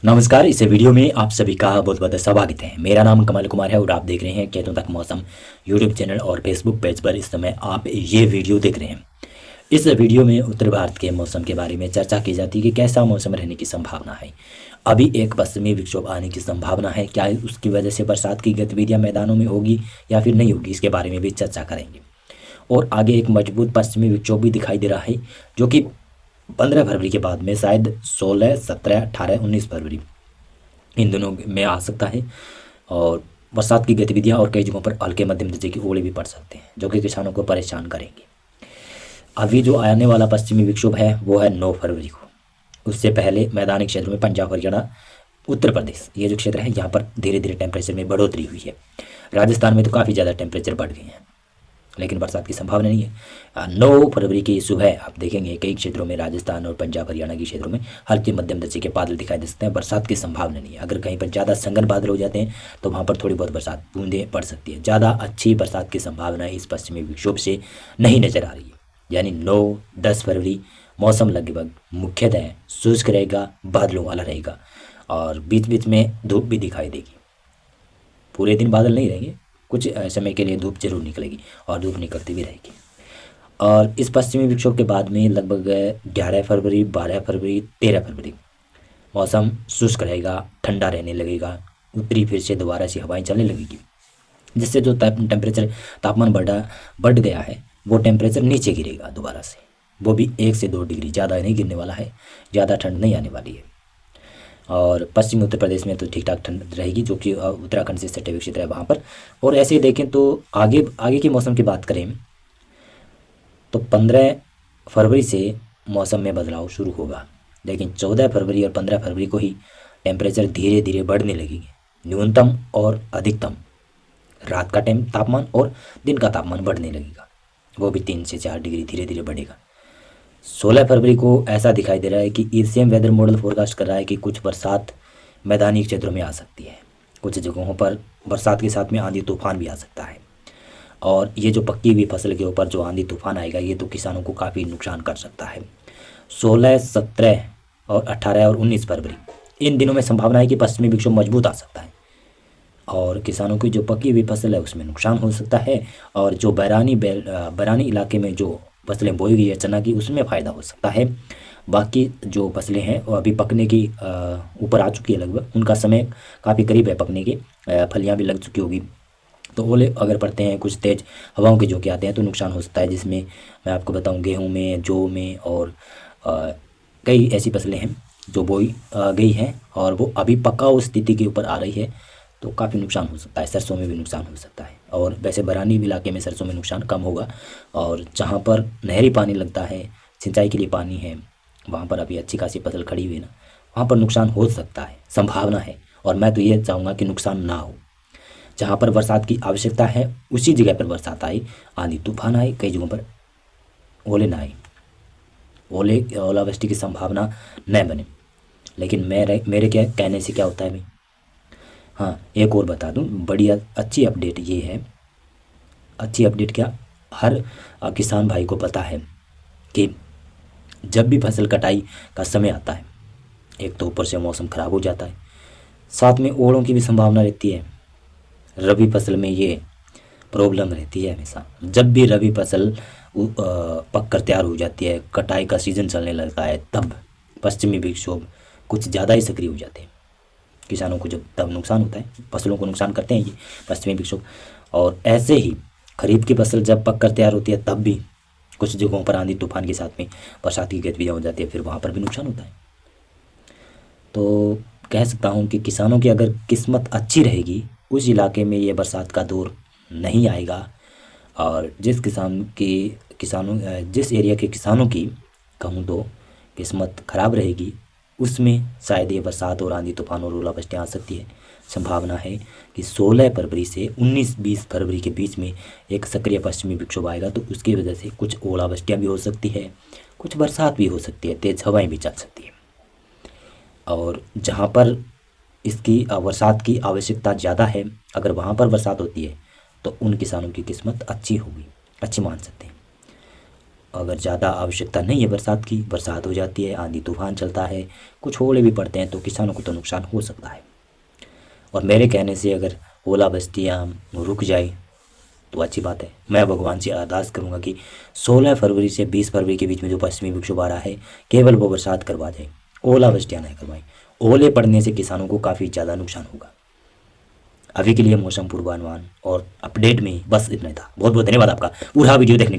नमस्कार। इस वीडियो में आप सभी का बहुत बहुत स्वागत है। मेरा नाम कमल कुमार है और आप देख रहे हैं खेतों तक मौसम यूट्यूब चैनल और फेसबुक पेज पर इस समय आप ये वीडियो देख रहे हैं। इस वीडियो में उत्तर भारत के मौसम के बारे में चर्चा की जाती है कि कैसा मौसम रहने की संभावना है। अभी एक पश्चिमी विक्षोभ आने की संभावना है, क्या उसकी वजह से बरसात की गतिविधियाँ मैदानों में होगी या फिर नहीं होगी, इसके बारे में भी चर्चा करेंगे। और आगे एक मजबूत पश्चिमी विक्षोभ भी दिखाई दे रहा है जो कि 15 फरवरी के बाद में शायद 16, 17, 18, 19 फरवरी इन दिनों में आ सकता है। और बरसात की गतिविधियां और कई जगहों पर हल्के मध्यम दर्जे की ओले भी पड़ सकते हैं जो कि किसानों को परेशान करेंगे। अभी जो आने वाला पश्चिमी विक्षोभ है वो है 9 फरवरी को। उससे पहले मैदानी क्षेत्रों में पंजाब, हरियाणा, उत्तर प्रदेश, ये जो क्षेत्र है यहाँ पर धीरे धीरे टेम्परेचर में बढ़ोतरी हुई है। राजस्थान में तो काफ़ी ज़्यादा टेम्परेचर बढ़ गए हैं, लेकिन बरसात की संभावना नहीं है। 9 फरवरी की सुबह आप देखेंगे कई क्षेत्रों में, राजस्थान और पंजाब हरियाणा के क्षेत्रों में हल्के मध्यम दर्जे के बादल दिखाई दे सकते हैं। बरसात की संभावना नहीं है। अगर कहीं पर ज़्यादा संघन बादल हो जाते हैं तो वहाँ पर थोड़ी बहुत बरसात बूंदें पड़ सकती है। ज़्यादा अच्छी बरसात की संभावना इस पश्चिमी विक्षोभ से नहीं नजर आ रही है। यानी 9-10 फरवरी मौसम लगभग मुख्यतः शुष्क रहेगा, बादलों वाला रहेगा और बीच बीच में धूप भी दिखाई देगी। पूरे दिन बादल नहीं रहेंगे, कुछ समय के लिए धूप जरूर निकलेगी और धूप निकलती भी रहेगी। और इस पश्चिमी विक्षोभ के बाद में लगभग 11 फरवरी, 12 फरवरी, 13 फरवरी मौसम शुष्क रहेगा, ठंडा रहने लगेगा। उत्तरी फिर से दोबारा से हवाएं चलने लगेगी, जिससे जो टेम्परेचर तापमान बढ़ गया है वो टेम्परेचर नीचे गिरेगा दोबारा से। वो भी 1 से 2 डिग्री, ज़्यादा नहीं गिरने वाला है, ज़्यादा ठंड नहीं आने वाली है। और पश्चिमी उत्तर प्रदेश में तो ठीक ठाक ठंड रहेगी जो कि उत्तराखंड से सटे हुए क्षेत्र है वहाँ पर। और ऐसे ही देखें तो आगे की मौसम की बात करें तो 15 फरवरी से मौसम में बदलाव शुरू होगा, लेकिन 14 फरवरी और 15 फरवरी को ही टेम्परेचर धीरे धीरे बढ़ने लगेगी। न्यूनतम और अधिकतम, रात का तापमान और दिन का तापमान बढ़ने लगेगा, वो भी 3 से 4 डिग्री धीरे धीरे बढ़ेगा। 16 फरवरी को ऐसा दिखाई दे रहा है कि ईसीएम वेदर मॉडल फोरकास्ट कर रहा है कि कुछ बरसात मैदानी क्षेत्रों में आ सकती है। कुछ जगहों पर बरसात के साथ में आंधी तूफान भी आ सकता है। और ये जो पक्की हुई फसल के ऊपर जो आंधी तूफान आएगा ये तो किसानों को काफ़ी नुकसान कर सकता है। 16, 17 और 18 और 19 फरवरी इन दिनों में संभावना है कि पश्चिमी विक्षोभ मजबूत आ सकता है और किसानों की जो पकी हुई फसल है उसमें नुकसान हो सकता है। और जो बैरानी इलाके में जो फसलें बोई गई है चना की, उसमें फ़ायदा हो सकता है। बाकी जो फसलें हैं वो अभी पकने की ऊपर आ चुकी है, लगभग उनका समय काफ़ी करीब है पकने के, फलियाँ भी लग चुकी होगी। तो ओले अगर पड़ते हैं, कुछ तेज़ हवाओं के झोंके आते हैं तो नुकसान हो सकता है, जिसमें मैं आपको बताऊं गेहूं में, जौ में और कई ऐसी फसलें हैं जो बोई गई हैं और वो अभी पकाऊ स्थिति के ऊपर आ रही है, तो काफ़ी नुकसान हो सकता है। सरसों में भी नुकसान हो सकता है। और वैसे बरानी इलाके में सरसों में नुकसान कम होगा, और जहाँ पर नहरी पानी लगता है, सिंचाई के लिए पानी है, वहाँ पर अभी अच्छी खासी फसल खड़ी हुई है ना, वहाँ पर नुकसान हो सकता है, संभावना है। और मैं तो ये चाहूँगा कि नुकसान ना हो। जहाँ पर बरसात की आवश्यकता है उसी जगह पर बरसात आए, आंधी तूफान आए, कई जगहों पर ओले ना आए, ओलावृष्टि की संभावना न बने। लेकिन मेरे क्या कहने से क्या होता है भाई। हाँ, एक और बता दूं, बढ़िया अच्छी अपडेट ये है, अच्छी अपडेट क्या, हर किसान भाई को पता है कि जब भी फसल कटाई का समय आता है, एक तो ऊपर से मौसम ख़राब हो जाता है, साथ में ओलों की भी संभावना रहती है। रबी फसल में ये प्रॉब्लम रहती है हमेशा। जब भी रबी फसल पक कर तैयार हो जाती है, कटाई का सीज़न चलने लगता है, तब पश्चिमी विक्षोभ कुछ ज़्यादा ही सक्रिय हो जाते हैं। किसानों को जब तब नुकसान होता है, फसलों को नुकसान करते हैं ये पश्चिमी विक्षोभ। और ऐसे ही खरीफ की फसल जब पक कर तैयार होती है तब भी कुछ जगहों पर आंधी तूफान के साथ में बरसात की गतिविधियाँ हो जाती है, फिर वहाँ पर भी नुकसान होता है। तो कह सकता हूँ कि किसानों की अगर किस्मत अच्छी रहेगी उस इलाके में ये बरसात का दौर नहीं आएगा। और जिस एरिया के किसानों की कहूँ तो किस्मत ख़राब रहेगी, उसमें शायद ये बरसात और आंधी तूफान और ओलावृष्टि आ सकती है। संभावना है कि 16 फरवरी से 19-20 फरवरी के बीच में एक सक्रिय पश्चिमी विक्षोभ आएगा, तो उसकी वजह से कुछ ओलावृष्टियाँ भी हो सकती है, कुछ बरसात भी हो सकती है, तेज़ हवाएँ भी चल सकती है। और जहाँ पर इसकी बरसात की आवश्यकता ज़्यादा है, अगर वहाँ पर बरसात होती है तो उन किसानों की किस्मत अच्छी होगी, अच्छी मान सकते हैं। अगर ज़्यादा आवश्यकता नहीं है बरसात की, बरसात हो जाती है, आंधी तूफान चलता है, कुछ ओले भी पड़ते हैं, तो किसानों को तो नुकसान हो सकता है। और मेरे कहने से अगर ओलावृष्टियाँ रुक जाए तो अच्छी बात है। मैं भगवान से अरदास करूंगा कि 16 फरवरी से 20 फरवरी के बीच में जो पश्चिमी विक्षोभ आ रहा है, केवल वो बरसात करवा जाए, ओलावृष्टियाँ न करवाएं। ओले पड़ने से किसानों को काफ़ी ज़्यादा नुकसान होगा। अभी के लिए मौसम पूर्वानुमान और अपडेट में बस इतना ही था। बहुत बहुत धन्यवाद आपका पूरा वीडियो देखने के लिए।